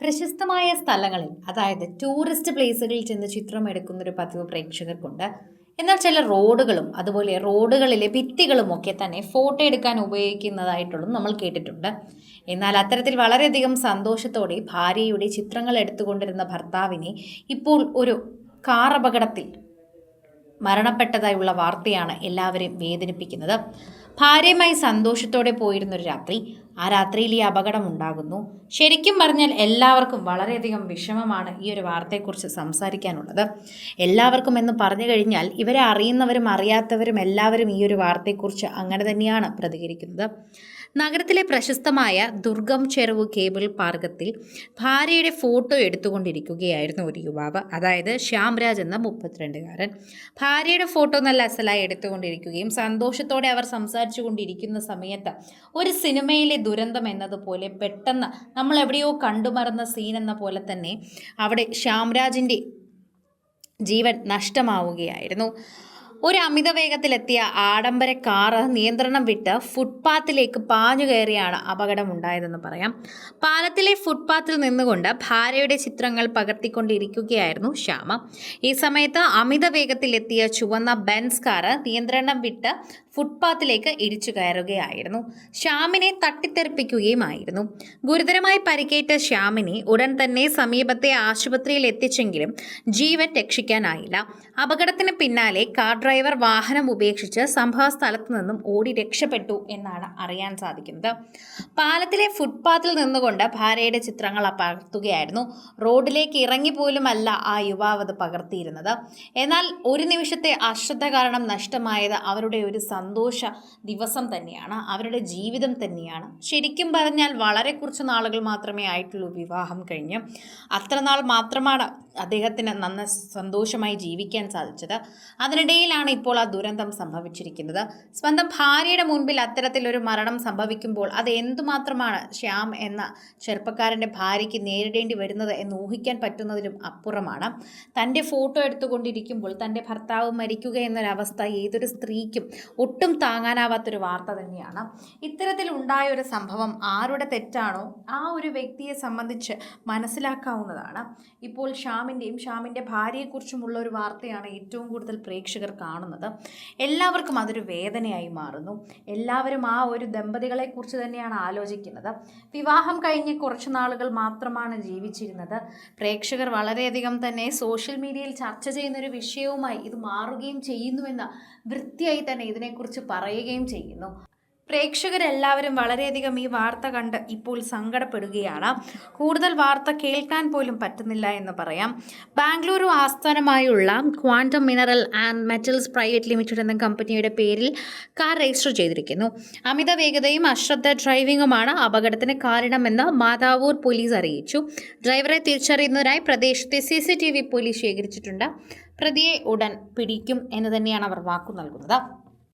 പ്രശസ്തമായ സ്ഥലങ്ങളിൽ, അതായത് ടൂറിസ്റ്റ് പ്ലേസുകളിൽ ചെന്ന് ചിത്രം എടുക്കുന്നൊരു പതിവ് പ്രേക്ഷകർക്കുണ്ട്. എന്നാൽ ചില റോഡുകളും അതുപോലെ റോഡുകളിലെ ഭിത്തികളും ഒക്കെ തന്നെ ഫോട്ടോ എടുക്കാൻ ഉപയോഗിക്കുന്നതായിട്ടുള്ളതും നമ്മൾ കേട്ടിട്ടുണ്ട്. എന്നാൽ അത്തരത്തിൽ വളരെയധികം സന്തോഷത്തോടെ ഭാര്യയുടെ ചിത്രങ്ങൾ എടുത്തുകൊണ്ടിരുന്ന ഭർത്താവിനെ ഇപ്പോൾ ഒരു കാർ അപകടത്തിൽ മരണപ്പെട്ടതായുള്ള വാർത്തയാണ് എല്ലാവരെയും വേദനിപ്പിക്കുന്നത്. ഭാര്യയുമായി സന്തോഷത്തോടെ പോയിരുന്നൊരു രാത്രി, ആ രാത്രിയിൽ ഈ അപകടം ഉണ്ടാകുന്നു. ശരിക്കും പറഞ്ഞാൽ എല്ലാവർക്കും വളരെയധികം വിഷമമാണ് ഈ ഒരു വാർത്തയെക്കുറിച്ച് സംസാരിക്കാനുള്ളത്. എല്ലാവർക്കും എന്ന് പറഞ്ഞു കഴിഞ്ഞാൽ ഇവരെ അറിയുന്നവരും അറിയാത്തവരും എല്ലാവരും ഈ ഒരു വാർത്തയെക്കുറിച്ച് അങ്ങനെ തന്നെയാണ് പ്രതികരിക്കുന്നത്. നഗരത്തിലെ പ്രശസ്തമായ ദുർഗം ചെറുവ് കേബിൾ പാർക്കത്തിൽ ഭാര്യയുടെ ഫോട്ടോ എടുത്തുകൊണ്ടിരിക്കുകയായിരുന്നു ഒരു യുവാവ്, അതായത് ശ്യാംരാജ് എന്ന 32-കാരൻ. ഭാര്യയുടെ ഫോട്ടോ നല്ല അസലായി എടുത്തുകൊണ്ടിരിക്കുകയും സന്തോഷത്തോടെ അവർ സംസാരിച്ചു കൊണ്ടിരിക്കുന്ന സമയത്ത് ഒരു സിനിമയിലെ ദുരന്തം എന്നതുപോലെ പെട്ടെന്ന് നമ്മൾ എവിടെയോ കണ്ടുമറന്ന സീൻ എന്ന പോലെ തന്നെ അവിടെ ശ്യാംരാജിൻ്റെ ജീവൻ നഷ്ടമാവുകയായിരുന്നു. ഒരു അമിത വേഗത്തിലെത്തിയ ആഡംബര കാറ് നിയന്ത്രണം വിട്ട് ഫുട്പാത്തിലേക്ക് പാഞ്ഞു കയറിയാണ് അപകടമുണ്ടായതെന്ന് പറയാം. പാലത്തിലെ ഫുട്പാത്തിൽ നിന്നുകൊണ്ട് ഭാര്യയുടെ ചിത്രങ്ങൾ പകർത്തിക്കൊണ്ടിരിക്കുകയായിരുന്നു ശ്യാമ. ഈ സമയത്ത് അമിത വേഗത്തിലെത്തിയ ചുവന്ന ബെൻസ് കാറ് നിയന്ത്രണം വിട്ട് ഫുട്പാത്തിലേക്ക് ഇടിച്ചു കയറുകയായിരുന്നു. ശ്യാമിനെ തട്ടിത്തെറിപ്പിക്കുകയുമായിരുന്നു. ഗുരുതരമായി പരിക്കേറ്റ ശ്യാമിനെ ഉടൻ തന്നെ സമീപത്തെ ആശുപത്രിയിൽ എത്തിച്ചെങ്കിലും ജീവൻ രക്ഷിക്കാനായില്ല. അപകടത്തിന് പിന്നാലെ കാർ ഡ്രൈവർ വാഹനം ഉപേക്ഷിച്ച് സംഭവ സ്ഥലത്ത് നിന്നും ഓടി രക്ഷപ്പെട്ടു എന്നാണ് അറിയാൻ സാധിക്കുന്നത്. പാലത്തിലെ ഫുട്പാത്തിൽ നിന്നുകൊണ്ട് ഭാര്യയുടെ ചിത്രങ്ങൾ പകർത്തുകയായിരുന്നു. റോഡിലേക്ക് ഇറങ്ങി പോലുമല്ല ആ യുവാവ് അത് പകർത്തിയിരുന്നത്. എന്നാൽ ഒരു നിമിഷത്തെ അശ്രദ്ധ കാരണം നഷ്ടമായത് അവരുടെ ഒരു സന്തോഷ ദിവസം തന്നെയാണ്, അവരുടെ ജീവിതം തന്നെയാണ്. ശരിക്കും പറഞ്ഞാൽ വളരെ കുറച്ച് നാളുകൾ മാത്രമേ ആയിട്ടുള്ളൂ വിവാഹം കഴിഞ്ഞ്. അത്ര നാൾ മാത്രമാണ് അദ്ദേഹത്തിന് നന്ന സന്തോഷമായി ജീവിക്കാൻ സാധിച്ചത്. അതിനിടയിലാണ് ഇപ്പോൾ ആ ദുരന്തം സംഭവിച്ചിരിക്കുന്നത്. സ്വന്തം ഭാര്യയുടെ മുൻപിൽ അത്തരത്തിലൊരു മരണം സംഭവിക്കുമ്പോൾ അത് എന്തുമാത്രമാണ് ശ്യാം എന്ന ചെറുപ്പക്കാരൻ്റെ ഭാര്യയ്ക്ക് നേരിടേണ്ടി വരുന്നത് എന്ന് ഊഹിക്കാൻ പറ്റുന്നതിലും അപ്പുറമാണ്. തൻ്റെ ഫോട്ടോ എടുത്തുകൊണ്ടിരിക്കുമ്പോൾ തൻ്റെ ഭർത്താവ് മരിക്കുക എന്നൊരവസ്ഥ ഏതൊരു സ്ത്രീക്കും ഒട്ടും താങ്ങാനാവാത്തൊരു വാർത്ത തന്നെയാണ്. ഇത്തരത്തിൽ ഉണ്ടായ ഒരു സംഭവം ആരുടെ തെറ്റാണോ ആ ഒരു വ്യക്തിയെ സംബന്ധിച്ച് മനസ്സിലാക്കാവുന്നതാണ്. ഇപ്പോൾ ശ്യാമിൻ്റെ ഭാര്യയെക്കുറിച്ചുമുള്ള ഒരു വാർത്തയാണ് ഏറ്റവും കൂടുതൽ പ്രേക്ഷകർ കാണുന്നത്. എല്ലാവർക്കും അതൊരു വേദനയായി മാറുന്നു. എല്ലാവരും ആ ഒരു ദമ്പതികളെക്കുറിച്ച് തന്നെയാണ് ആലോചിക്കുന്നത്. വിവാഹം കഴിഞ്ഞ് കുറച്ച് നാളുകൾ മാത്രമാണ് ജീവിച്ചിരുന്നത്. പ്രേക്ഷകർ വളരെയധികം തന്നെ സോഷ്യൽ മീഡിയയിൽ ചർച്ച ചെയ്യുന്നൊരു വിഷയവുമായി ഇത് മാറുകയും ചെയ്യുന്നുവെന്ന് വൃത്തിയായി തന്നെ ഇതിനെക്കുറിച്ച് പറയുകയും ചെയ്യുന്നു. പ്രേക്ഷകരെല്ലാവരും വളരെയധികം ഈ വാർത്ത കണ്ട് ഇപ്പോൾ സങ്കടപ്പെടുകയാണ്. കൂടുതൽ വാർത്ത കേൾക്കാൻ പോലും പറ്റുന്നില്ല എന്ന് പറയാം. ബാംഗ്ലൂരു ആസ്ഥാനമായുള്ള quantum mineral and metals private limited എന്ന കമ്പനിയുടെ പേരിൽ കാർ രജിസ്റ്റർ ചെയ്തിരിക്കുന്നു. അമിത വേഗതയും അശ്രദ്ധ ഡ്രൈവിംഗുമാണ് അപകടത്തിന് കാരണമെന്ന് മാതാവൂർ പോലീസ് അറിയിച്ചു. ഡ്രൈവറെ തിരിച്ചറിയുന്നതിനായി പ്രദേശത്തെ CCTV പോലീസ് ശേഖരിച്ചിട്ടുണ്ട്. പ്രതിയെ ഉടൻ പിടിക്കും എന്ന് തന്നെയാണ് അവർ വാക്കു നൽകുന്നത്.